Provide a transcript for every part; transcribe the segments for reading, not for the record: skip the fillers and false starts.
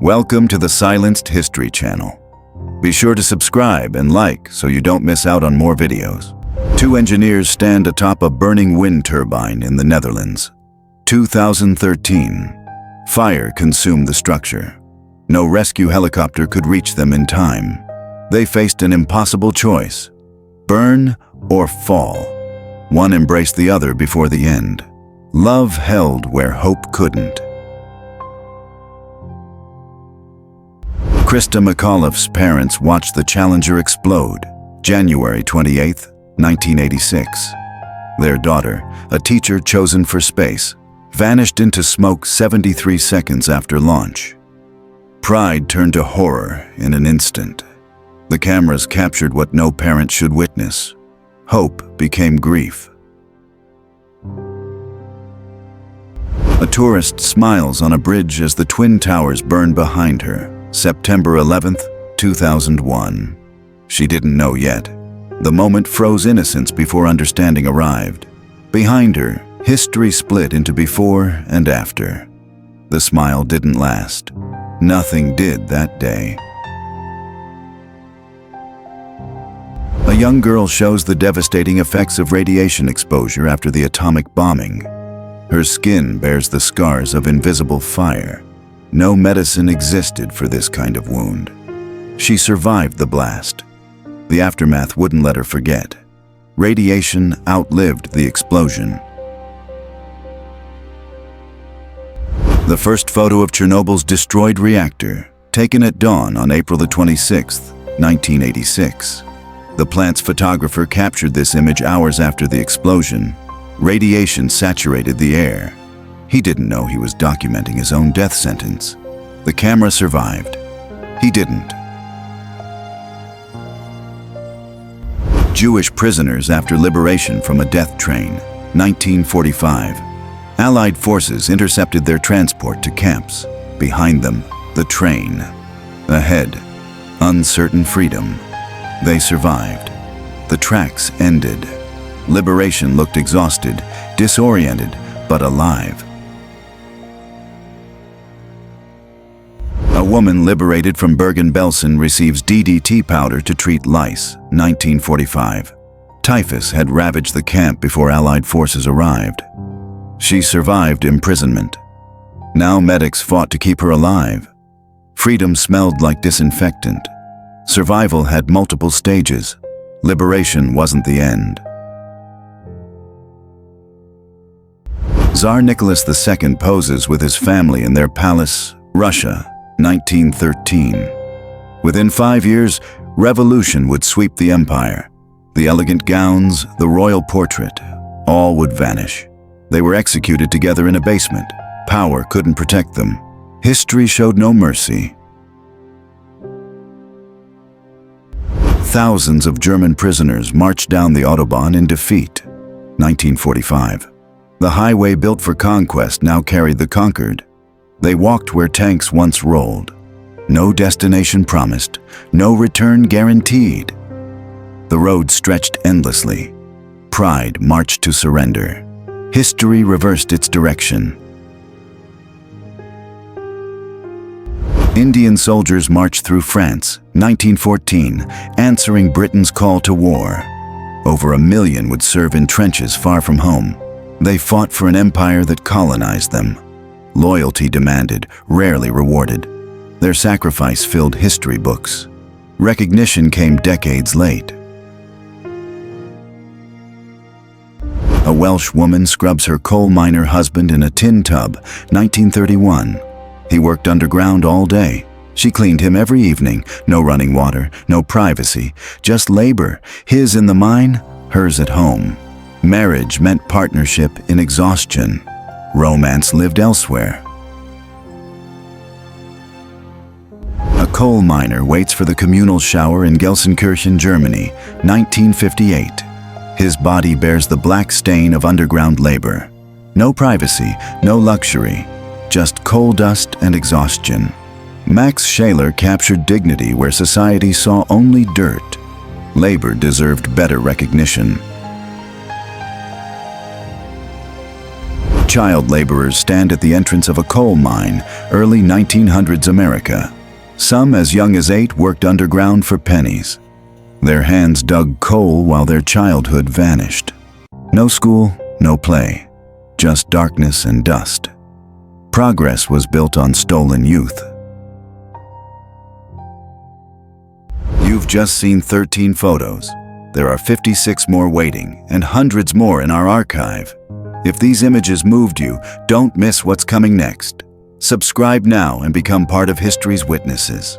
Welcome to the Silenced History channel. Be sure to subscribe and like so you don't miss out on more videos. Two engineers stand atop a burning wind turbine in the Netherlands. 2013. Fire consumed the structure. No rescue helicopter could reach them in time. They faced an impossible choice: burn or fall. One embraced the other before the end. Love held where hope couldn't. Krista McAuliffe's parents watched the Challenger explode, January 28, 1986. Their daughter, a teacher chosen for space, vanished into smoke 73 seconds after launch. Pride turned to horror in an instant. The cameras captured what no parent should witness. Hope became grief. A tourist smiles on a bridge as the Twin Towers burn behind her, September 11, 2001. She didn't know yet. The moment froze innocence before understanding arrived. Behind her, history split into before and after. The smile didn't last. Nothing did that day. A young girl shows the devastating effects of radiation exposure after the atomic bombing. Her skin bears the scars of invisible fire. No medicine existed for this kind of wound. She survived the blast. The aftermath wouldn't let her forget. Radiation outlived the explosion. The first photo of Chernobyl's destroyed reactor, taken at dawn on April 26, 1986. The plant's photographer captured this image hours after the explosion. Radiation saturated the air. He didn't know he was documenting his own death sentence. The camera survived. He didn't. Jewish prisoners after liberation from a death train, 1945. Allied forces intercepted their transport to camps. Behind them, the train. Ahead, uncertain freedom. They survived. The tracks ended. Liberation looked exhausted, disoriented, but alive. A woman liberated from Bergen-Belsen receives DDT powder to treat lice, 1945. Typhus had ravaged the camp before Allied forces arrived. She survived imprisonment. Now medics fought to keep her alive. Freedom smelled like disinfectant. Survival had multiple stages. Liberation wasn't the end. Tsar Nicholas II poses with his family in their palace, Russia, 1913. Within 5 years, revolution would sweep the empire. The elegant gowns, the royal portrait, all would vanish. They were executed together in a basement. Power couldn't protect them. History showed no mercy. Thousands of German prisoners marched down the Autobahn in defeat, 1945. The highway built for conquest now carried the conquered. They walked where tanks once rolled. No destination promised, no return guaranteed. The road stretched endlessly. Pride marched to surrender. History reversed its direction. Indian soldiers marched through France, 1914, answering Britain's call to war. Over 1 million would serve in trenches far from home. They fought for an empire that colonized them. Loyalty demanded, rarely rewarded. Their sacrifice filled history books. Recognition came decades late. A Welsh woman scrubs her coal miner husband in a tin tub, 1931. He worked underground all day. She cleaned him every evening. No running water, no privacy, just labor, his in the mine, hers at home. Marriage meant partnership in exhaustion. Romance lived elsewhere. A coal miner waits for the communal shower in Gelsenkirchen, Germany, 1958. His body bears the black stain of underground labor. No privacy, no luxury, just coal dust and exhaustion. Max Shaler captured dignity where society saw only dirt. Labor deserved better recognition. Child laborers stand at the entrance of a coal mine, early 1900s America. Some as young as 8 worked underground for pennies. Their hands dug coal while their childhood vanished. No school, no play, just darkness and dust. Progress was built on stolen youth. You've just seen 13 photos. There are 56 more waiting, and hundreds more in our archive. If these images moved you, don't miss what's coming next. Subscribe now and become part of history's witnesses.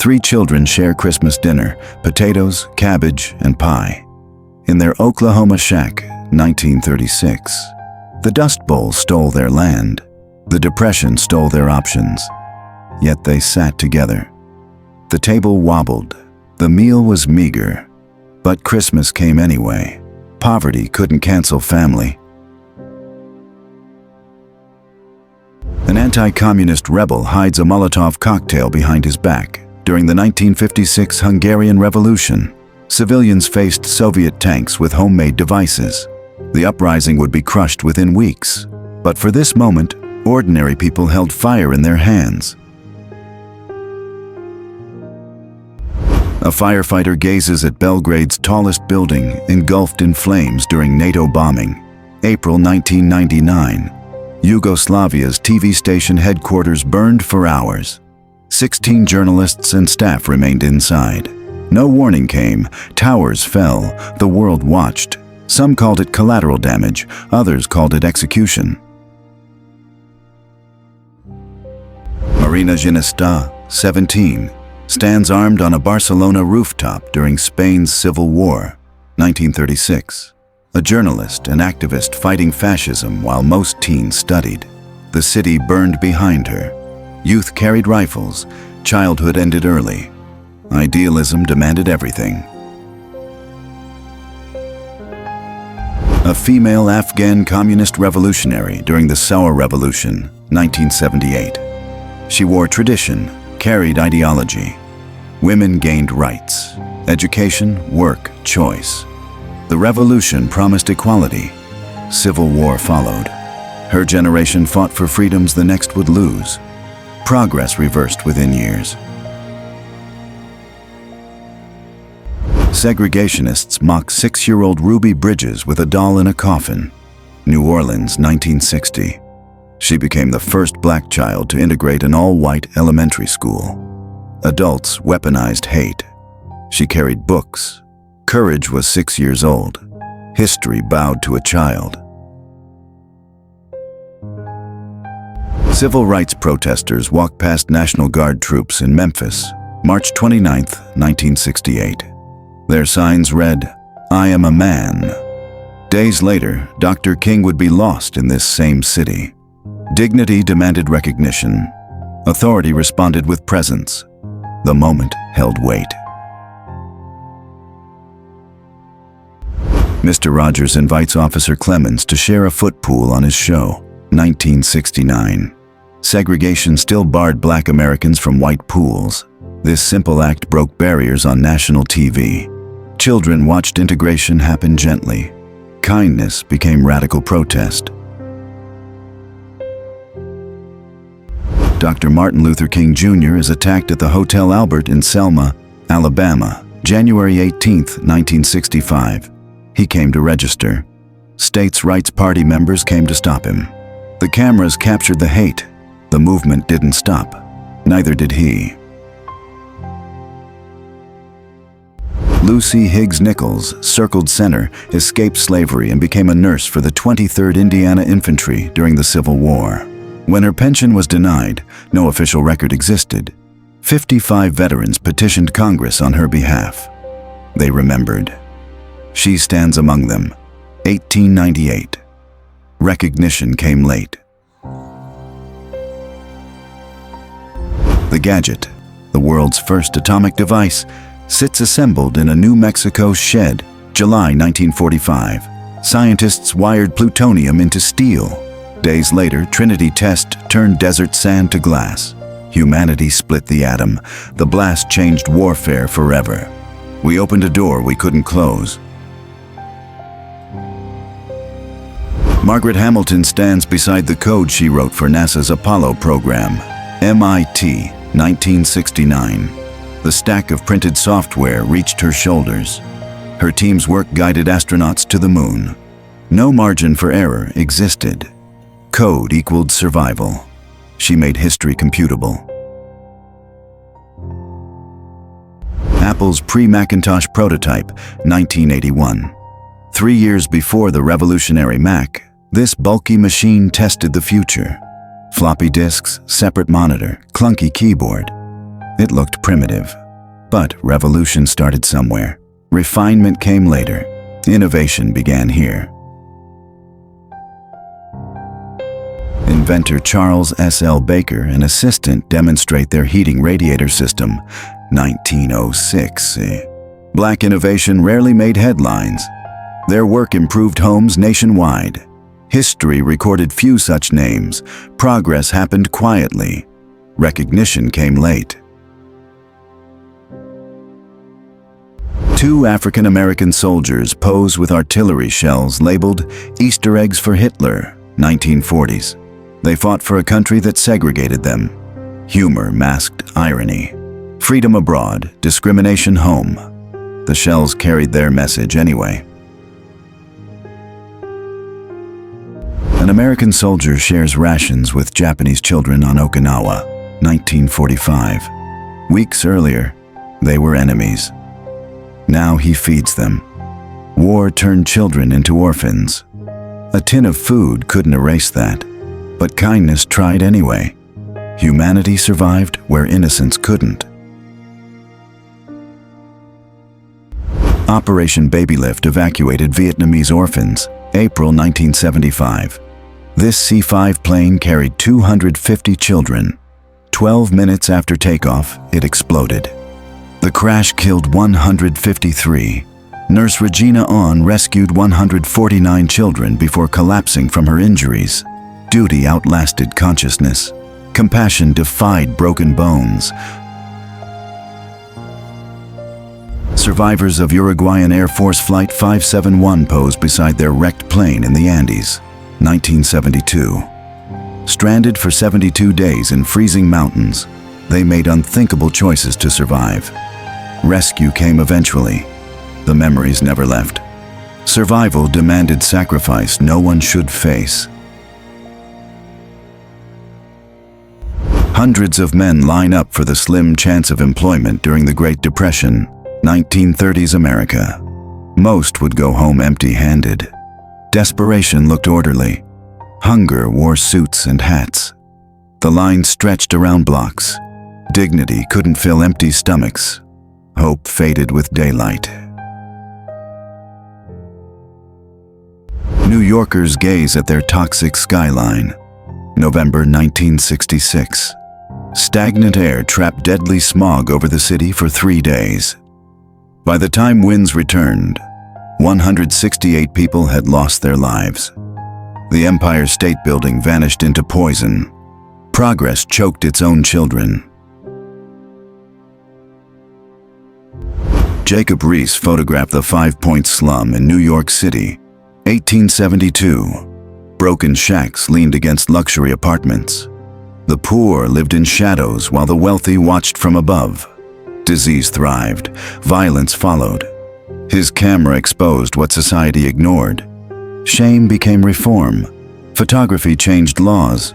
3 children share Christmas dinner: potatoes, cabbage, and pie. In their Oklahoma shack, 1936. The Dust Bowl stole their land. The Depression stole their options. Yet they sat together. The table wobbled. The meal was meager. But Christmas came anyway. Poverty couldn't cancel family. An anti-communist rebel hides a Molotov cocktail behind his back. During the 1956 Hungarian Revolution, civilians faced Soviet tanks with homemade devices. The uprising would be crushed within weeks. But for this moment, ordinary people held fire in their hands. A firefighter gazes at Belgrade's tallest building, engulfed in flames during NATO bombing. April 1999. Yugoslavia's TV station headquarters burned for hours. 16 journalists and staff remained inside. No warning came. Towers fell. The world watched. Some called it collateral damage. Others called it execution. Marina Ginesta, 17, stands armed on a Barcelona rooftop during Spain's Civil War, 1936. A journalist and activist fighting fascism while most teens studied. The city burned behind her. Youth carried rifles. Childhood ended early. Idealism demanded everything. A female Afghan communist revolutionary during the Saur Revolution, 1978. She wore tradition, carried ideology. Women gained rights, education, work, choice. The revolution promised equality. Civil war followed. Her generation fought for freedoms the next would lose. Progress reversed within years. Segregationists mock 6-year-old Ruby Bridges with a doll in a coffin. New Orleans, 1960. She became the first black child to integrate an all-white elementary school. Adults weaponized hate. She carried books. Courage was 6 years old. History bowed to a child. Civil rights protesters walked past National Guard troops in Memphis, March 29, 1968. Their signs read, "I am a man." Days later, Dr. King would be lost in this same city. Dignity demanded recognition. Authority responded with presence. The moment held weight. Mr. Rogers invites Officer Clemens to share a foot pool on his show, 1969. Segregation still barred black Americans from white pools. This simple act broke barriers on national TV. Children watched integration happen gently. Kindness became radical protest. Dr. Martin Luther King Jr. is attacked at the Hotel Albert in Selma, Alabama, January 18, 1965. He came to register. States' Rights Party members came to stop him. The cameras captured the hate. The movement didn't stop. Neither did he. Lucy Higgs Nichols, circled center, escaped slavery and became a nurse for the 23rd Indiana Infantry during the Civil War. When her pension was denied, no official record existed. 55 veterans petitioned Congress on her behalf. They remembered. She stands among them. 1898. Recognition came late. The Gadget, the world's first atomic device, sits assembled in a New Mexico shed, July 1945. Scientists wired plutonium into steel. Days later, Trinity test turned desert sand to glass. Humanity split the atom. The blast changed warfare forever. We opened a door we couldn't close. Margaret Hamilton stands beside the code she wrote for NASA's Apollo program, MIT, 1969. The stack of printed software reached her shoulders. Her team's work guided astronauts to the moon. No margin for error existed. Code equaled survival. She made history computable. Apple's pre-Macintosh prototype, 1981. 3 years before the revolutionary Mac, this bulky machine tested the future. Floppy disks, separate monitor, clunky keyboard. It looked primitive. But revolution started somewhere. Refinement came later. Innovation began here. Inventor Charles S.L. Baker and assistant demonstrate their heating radiator system, 1906. Black innovation rarely made headlines. Their work improved homes nationwide. History recorded few such names. Progress happened quietly. Recognition came late. 2 African-American soldiers pose with artillery shells labeled Easter eggs for Hitler, 1940s. They fought for a country that segregated them. Humor masked irony. Freedom abroad, discrimination home. The shells carried their message anyway. An American soldier shares rations with Japanese children on Okinawa, 1945. Weeks earlier, they were enemies. Now he feeds them. War turned children into orphans. A tin of food couldn't erase that, but kindness tried anyway. Humanity survived where innocence couldn't. Operation Babylift evacuated Vietnamese orphans, April 1975. This C-5 plane carried 250 children. 12 minutes after takeoff, it exploded. The crash killed 153. Nurse Regina Ahn rescued 149 children before collapsing from her injuries. Duty outlasted consciousness. Compassion defied broken bones. Survivors of Uruguayan Air Force Flight 571 pose beside their wrecked plane in the Andes, 1972. Stranded for 72 days in freezing mountains, they made unthinkable choices to survive. Rescue came eventually. The memories never left. Survival demanded sacrifice no one should face. Hundreds of men line up for the slim chance of employment during the Great Depression, 1930s America. Most would go home empty-handed. Desperation looked orderly. Hunger wore suits and hats. The line stretched around blocks. Dignity couldn't fill empty stomachs. Hope faded with daylight. New Yorkers gaze at their toxic skyline. November 1966. Stagnant air trapped deadly smog over the city for 3 days. By the time winds returned, 168 people had lost their lives. The Empire State Building vanished into poison. Progress choked its own children. Jacob Riis photographed the Five-Point Slum in New York City, 1872. Broken shacks leaned against luxury apartments. The poor lived in shadows while the wealthy watched from above. Disease thrived. Violence followed. His camera exposed what society ignored. Shame became reform. Photography changed laws.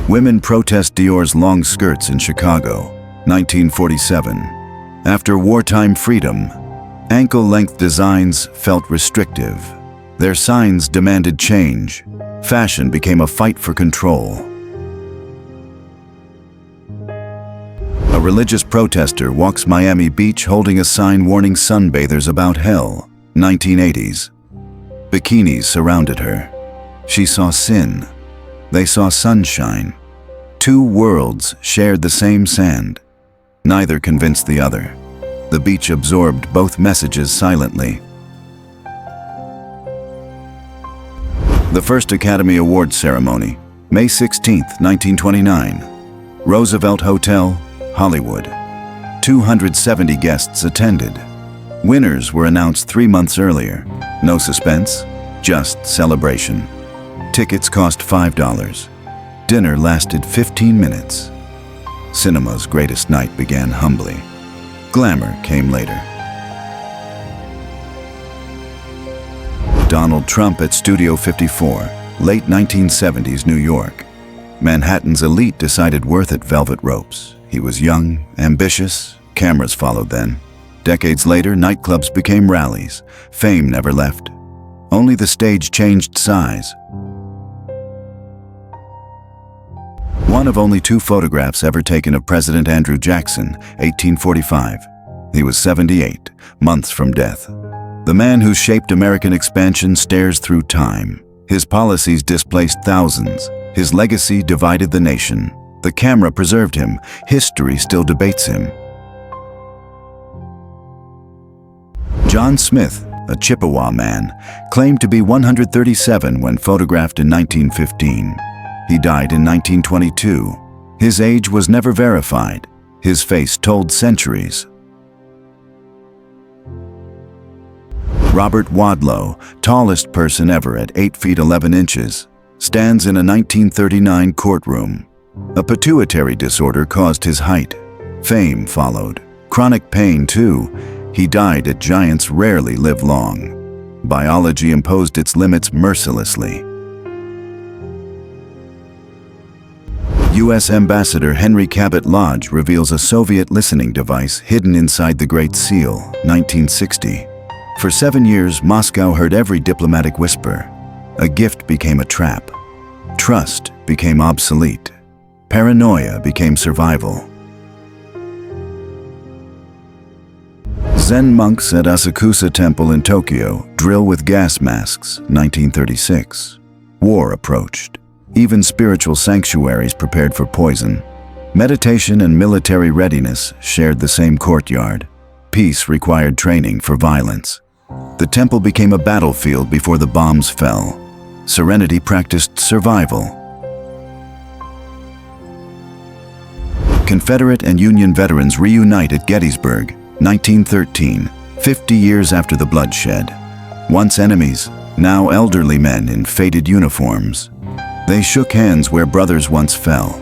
Women protest Dior's long skirts in Chicago, 1947. After wartime freedom, ankle-length designs felt restrictive. Their signs demanded change. Fashion became a fight for control. A religious protester walks Miami Beach holding a sign warning sunbathers about hell, 1980s. Bikinis surrounded her. She saw sin. They saw sunshine. 2 worlds shared the same sand. Neither convinced the other. The beach absorbed both messages silently. The first Academy Awards ceremony, May 16, 1929. Roosevelt Hotel, Hollywood. 270 guests attended. Winners were announced 3 months earlier. No suspense, just celebration. Tickets cost $5. Dinner lasted 15 minutes. Cinema's greatest night began humbly. Glamour came later. Donald Trump at Studio 54, late 1970s New York. Manhattan's elite decided worth it velvet ropes. He was young, ambitious, cameras followed then. Decades later, nightclubs became rallies. Fame never left. Only the stage changed size. One of only 2 photographs ever taken of President Andrew Jackson, 1845. He was 78, months from death. The man who shaped American expansion stares through time. His policies displaced thousands. His legacy divided the nation. The camera preserved him. History still debates him. John Smith, a Chippewa man, claimed to be 137 when photographed in 1915. He died in 1922. His age was never verified. His face told centuries. Robert Wadlow, tallest person ever at 8 feet 11 inches, stands in a 1939 courtroom. A pituitary disorder caused his height. Fame followed. Chronic pain, too. He died at giants rarely live long. Biology imposed its limits mercilessly. U.S. Ambassador Henry Cabot Lodge reveals a Soviet listening device hidden inside the Great Seal, 1960. For 7 years, Moscow heard every diplomatic whisper. A gift became a trap. Trust became obsolete. Paranoia became survival. Zen monks at Asakusa Temple in Tokyo drill with gas masks, 1936. War approached. Even spiritual sanctuaries prepared for poison. Meditation and military readiness shared the same courtyard. Peace required training for violence. The temple became a battlefield before the bombs fell. Serenity practiced survival. Confederate and Union veterans reunite at Gettysburg, 1913, 50 years after the bloodshed. Once enemies, now elderly men in faded uniforms. They shook hands where brothers once fell.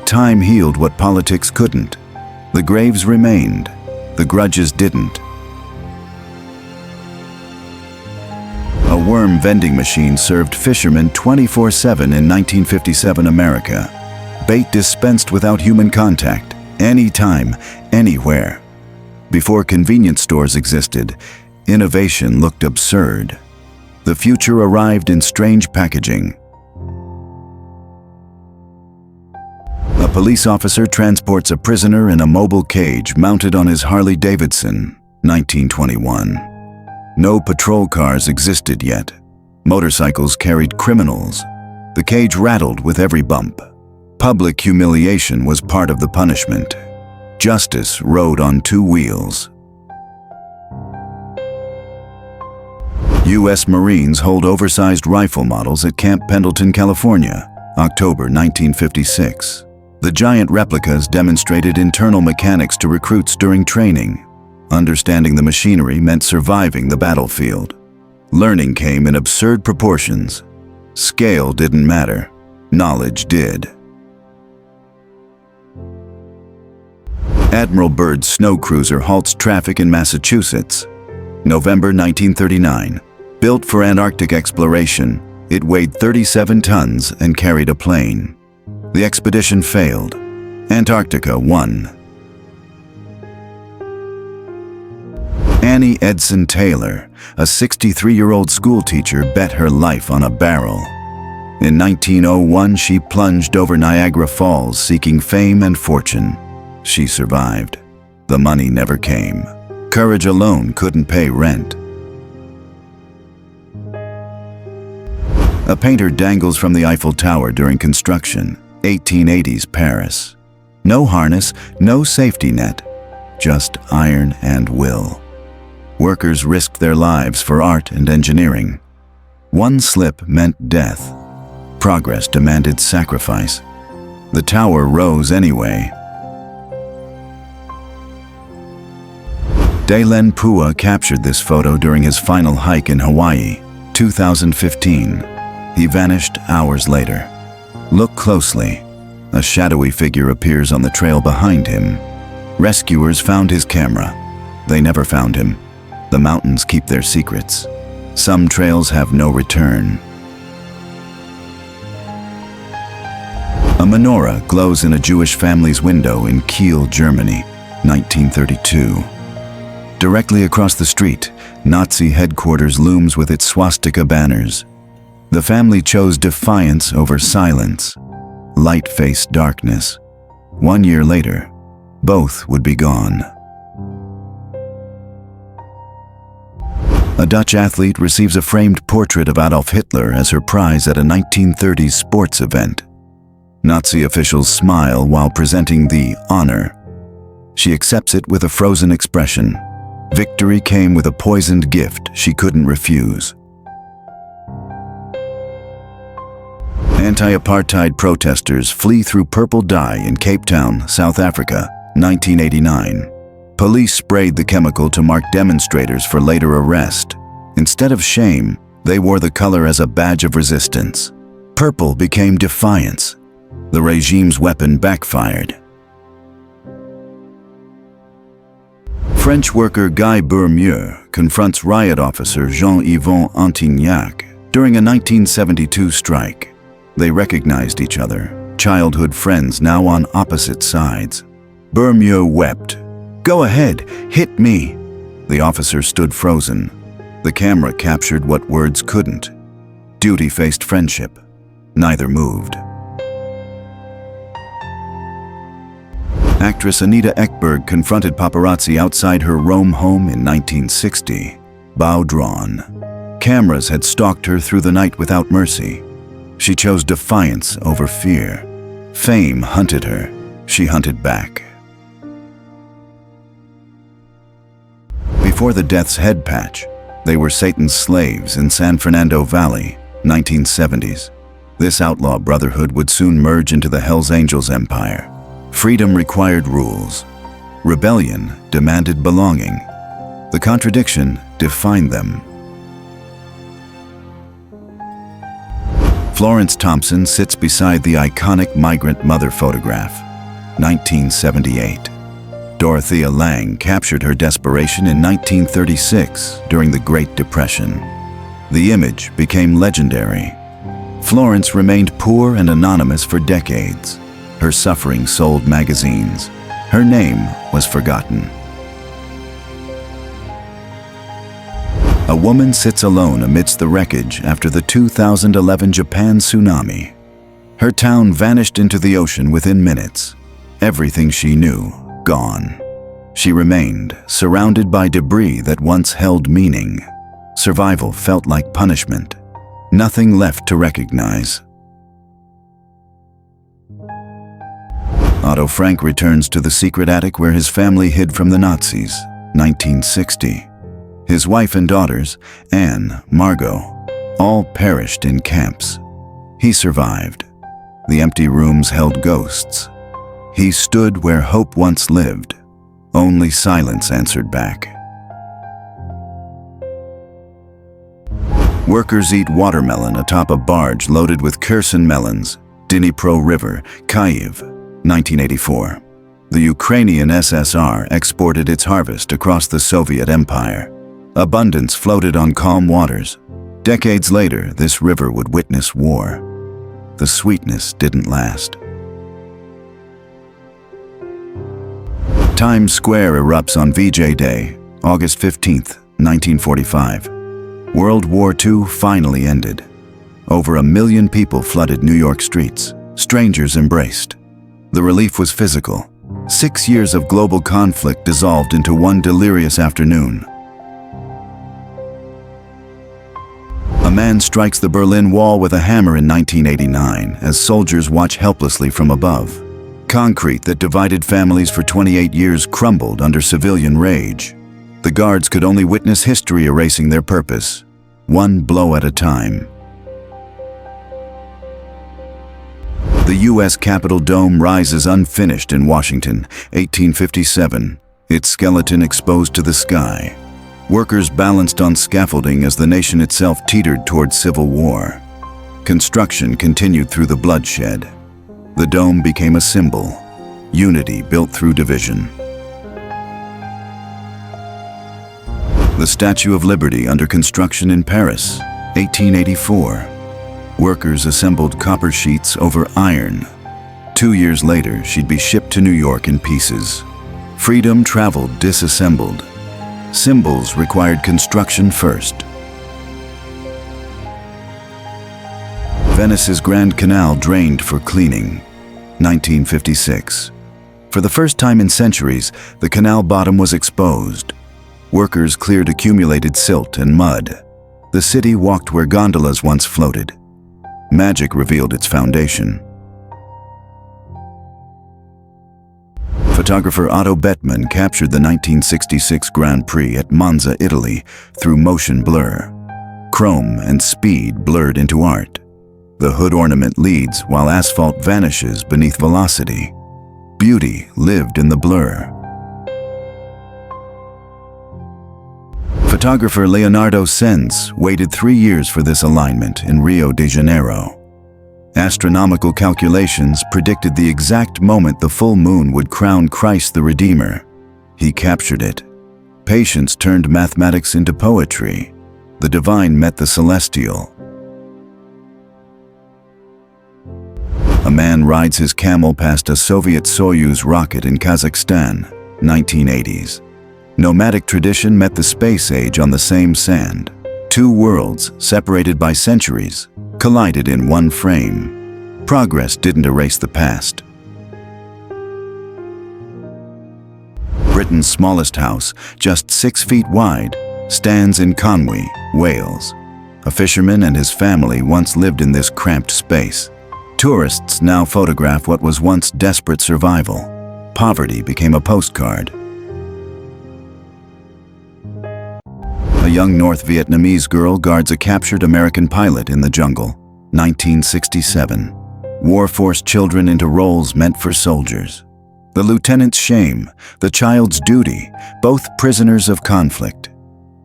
Time healed what politics couldn't. The graves remained. The grudges didn't. A worm vending machine served fishermen 24/7 in 1957 America. Bait dispensed without human contact, anytime, anywhere. Before convenience stores existed, innovation looked absurd. The future arrived in strange packaging. A police officer transports a prisoner in a mobile cage mounted on his Harley-Davidson, 1921. No patrol cars existed yet. Motorcycles carried criminals. The cage rattled with every bump. Public humiliation was part of the punishment. Justice rode on 2 wheels. U.S. Marines hold oversized rifle models at Camp Pendleton, California, October 1956. The giant replicas demonstrated internal mechanics to recruits during training. Understanding the machinery meant surviving the battlefield. Learning came in absurd proportions. Scale didn't matter. Knowledge did. Admiral Byrd's snow cruiser halts traffic in Massachusetts. November 1939. Built for Antarctic exploration, it weighed 37 tons and carried a plane. The expedition failed. Antarctica won. Annie Edson Taylor, a 63-year-old schoolteacher, bet her life on a barrel. In 1901, she plunged over Niagara Falls seeking fame and fortune. She survived. The money never came. Courage alone couldn't pay rent. A painter dangles from the Eiffel Tower during construction, 1880s Paris. No harness, no safety net, just iron and will. Workers risked their lives for art and engineering. One slip meant death. Progress demanded sacrifice. The tower rose anyway. Dalen Pua captured this photo during his final hike in Hawaii, 2015. He vanished hours later. Look closely. A shadowy figure appears on the trail behind him. Rescuers found his camera. They never found him. The mountains keep their secrets. Some trails have no return. A menorah glows in a Jewish family's window in Kiel, Germany, 1932. Directly across the street, Nazi headquarters looms with its swastika banners. The family chose defiance over silence. Light faced darkness. 1 year later, both would be gone. A Dutch athlete receives a framed portrait of Adolf Hitler as her prize at a 1930s sports event. Nazi officials smile while presenting the honor. She accepts it with a frozen expression. Victory came with a poisoned gift she couldn't refuse. Anti-apartheid protesters flee through purple dye in Cape Town, South Africa, 1989. Police sprayed the chemical to mark demonstrators for later arrest. Instead of shame, they wore the color as a badge of resistance. Purple became defiance. The regime's weapon backfired. French worker Guy Bourmieux confronts riot officer Jean-Yvon Antignac during a 1972 strike. They recognized each other, childhood friends now on opposite sides. Bourmieux wept. "Go ahead, hit me." The officer stood frozen. The camera captured what words couldn't. Duty faced friendship. Neither moved. Actress Anita Ekberg confronted paparazzi outside her Rome home in 1960. Bow drawn. Cameras had stalked her through the night without mercy. She chose defiance over fear. Fame hunted her. She hunted back. Before the Death's Head patch, they were Satan's slaves in San Fernando Valley, 1970s. This outlaw brotherhood would soon merge into the Hells Angels empire. Freedom required rules. Rebellion demanded belonging. The contradiction defined them. Florence Thompson sits beside the iconic migrant mother photograph, 1978. Dorothea Lange captured her desperation in 1936 during the Great Depression. The image became legendary. Florence remained poor and anonymous for decades. Her suffering sold magazines. Her name was forgotten. A woman sits alone amidst the wreckage after the 2011 Japan tsunami. Her town vanished into the ocean within minutes. Everything she knew, gone. She remained, surrounded by debris that once held meaning. Survival felt like punishment. Nothing left to recognize. Otto Frank returns to the secret attic where his family hid from the Nazis, 1960. His wife and daughters, Anne, Margot, all perished in camps. He survived. The empty rooms held ghosts. He stood where hope once lived. Only silence answered back. Workers eat watermelon atop a barge loaded with Kherson melons, Dnipro River, Kyiv, 1984. The Ukrainian SSR exported its harvest across the Soviet Empire. Abundance floated on calm waters. Decades later, this river would witness war. The sweetness didn't last. Times Square erupts on VJ Day, August 15th, 1945. World War II finally ended. Over 1 million people flooded New York streets. Strangers embraced. The relief was physical. 6 years of global conflict dissolved into one delirious afternoon. A man strikes the Berlin Wall with a hammer in 1989 as soldiers watch helplessly from above. Concrete that divided families for 28 years crumbled under civilian rage. The guards could only witness history erasing their purpose, one blow at a time. The U.S. Capitol dome rises unfinished in Washington, 1857. its skeleton exposed to the sky. Workers balanced on scaffolding as the nation itself teetered toward civil war. Construction continued through the bloodshed. The dome became a symbol, unity built through division. The Statue of Liberty under construction in Paris, 1884. Workers assembled copper sheets over iron. 2 years later, she'd be shipped to New York in pieces. Freedom traveled disassembled. Symbols required construction first. Venice's Grand Canal drained for cleaning, 1956. For the first time in centuries, the canal bottom was exposed. Workers cleared accumulated silt and mud. The city walked where gondolas once floated. Magic revealed its foundation. Photographer Otto Bettmann captured the 1966 Grand Prix at Monza, Italy, through motion blur. Chrome and speed blurred into art. The hood ornament leads while asphalt vanishes beneath velocity. Beauty lived in the blur. Photographer Leonardo Senz waited 3 years for this alignment in Rio de Janeiro. Astronomical calculations predicted the exact moment the full moon would crown Christ the Redeemer. He captured it. Patience turned mathematics into poetry. The divine met the celestial. A man rides his camel past a Soviet Soyuz rocket in Kazakhstan, 1980s. Nomadic tradition met the space age on the same sand. Two worlds, separated by centuries, collided in one frame. Progress didn't erase the past. Britain's smallest house, just 6 feet wide, stands in Conwy, Wales. A fisherman and his family once lived in this cramped space. Tourists now photograph what was once desperate survival. Poverty became a postcard. A young North Vietnamese girl guards a captured American pilot in the jungle, 1967. War forced children into roles meant for soldiers. The lieutenant's shame, the child's duty, both prisoners of conflict.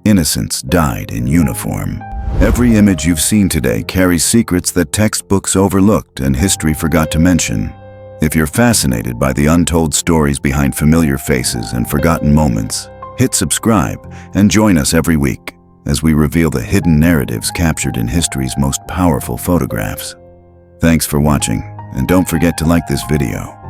Innocents died in uniform. Every image you've seen today carries secrets that textbooks overlooked and history forgot to mention. If you're fascinated by the untold stories behind familiar faces and forgotten moments, hit subscribe and join us every week as we reveal the hidden narratives captured in history's most powerful photographs. Thanks for watching, and don't forget to like this video.